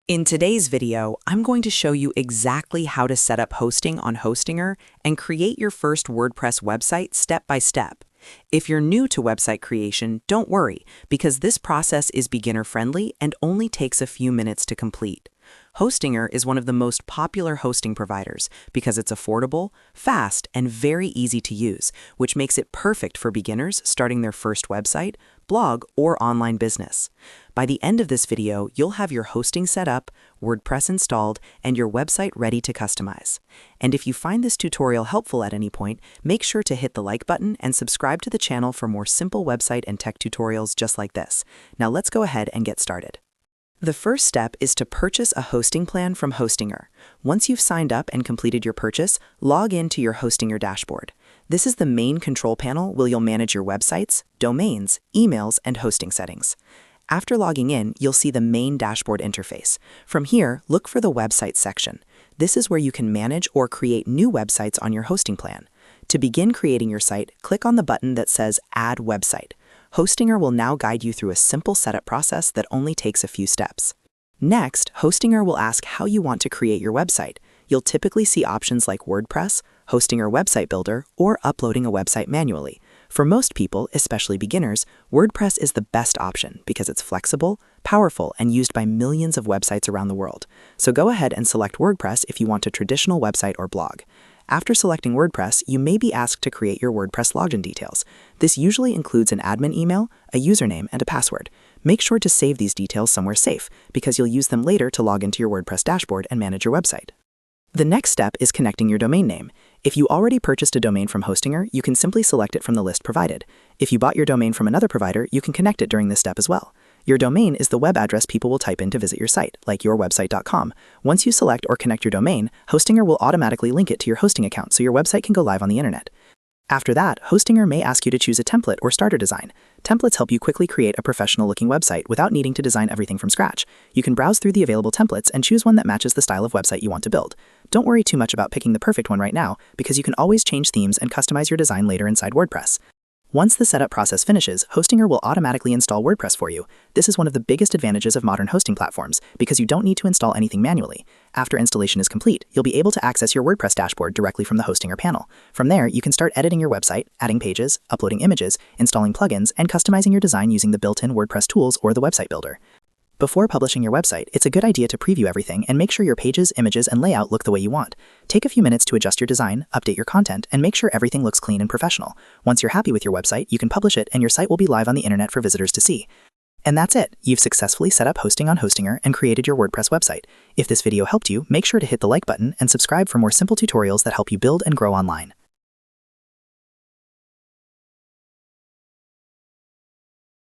In today's video, I'm going to show you exactly how to set up hosting on Hostinger and create your first WordPress website step by step. If you're new to website creation, don't worry, because this process is beginner-friendly and only takes a few minutes to complete. Hostinger is one of the most popular hosting providers because it's affordable, fast, and very easy to use, which makes it perfect for beginners starting their first website, blog, or online business. By the end of this video, you'll have your hosting set up, WordPress installed, and your website ready to customize. And if you find this tutorial helpful at any point, make sure to hit the like button and subscribe to the channel for more simple website and tech tutorials just like this. Now let's go ahead and get started. The first step is to purchase a hosting plan from Hostinger. Once you've signed up and completed your purchase, log into your Hostinger dashboard. This is the main control panel where you'll manage your websites, domains, emails, and hosting settings. After logging in, you'll see the main dashboard interface. From here, look for the website section. This is where you can manage or create new websites on your hosting plan. To begin creating your site, click on the button that says Add Website. Hostinger will now guide you through a simple setup process that only takes a few steps. Next, Hostinger will ask how you want to create your website. You'll typically see options like WordPress, Hostinger Website Builder, or uploading a website manually. For most people, especially beginners, WordPress is the best option because it's flexible, powerful, and used by millions of websites around the world. So go ahead and select WordPress if you want a traditional website or blog. After selecting WordPress, you may be asked to create your WordPress login details. This usually includes an admin email, a username, and a password. Make sure to save these details somewhere safe, because you'll use them later to log into your WordPress dashboard and manage your website. The next step is connecting your domain name. If you already purchased a domain from Hostinger, you can simply select it from the list provided. If you bought your domain from another provider, you can connect it during this step as well. Your domain is the web address people will type in to visit your site, like yourwebsite.com. Once you select or connect your domain, Hostinger will automatically link it to your hosting account so your website can go live on the internet. After that, Hostinger may ask you to choose a template or starter design. Templates help you quickly create a professional-looking website without needing to design everything from scratch. You can browse through the available templates and choose one that matches the style of website you want to build. Don't worry too much about picking the perfect one right now, because you can always change themes and customize your design later inside WordPress. Once the setup process finishes, Hostinger will automatically install WordPress for you. This is one of the biggest advantages of modern hosting platforms, because you don't need to install anything manually. After installation is complete, you'll be able to access your WordPress dashboard directly from the Hostinger panel. From there, you can start editing your website, adding pages, uploading images, installing plugins, and customizing your design using the built-in WordPress tools or the website builder. Before publishing your website, it's a good idea to preview everything and make sure your pages, images, and layout look the way you want. Take a few minutes to adjust your design, update your content, and make sure everything looks clean and professional. Once you're happy with your website, you can publish it and your site will be live on the internet for visitors to see. And that's it. You've successfully set up hosting on Hostinger and created your WordPress website. If this video helped you, make sure to hit the like button and subscribe for more simple tutorials that help you build and grow online.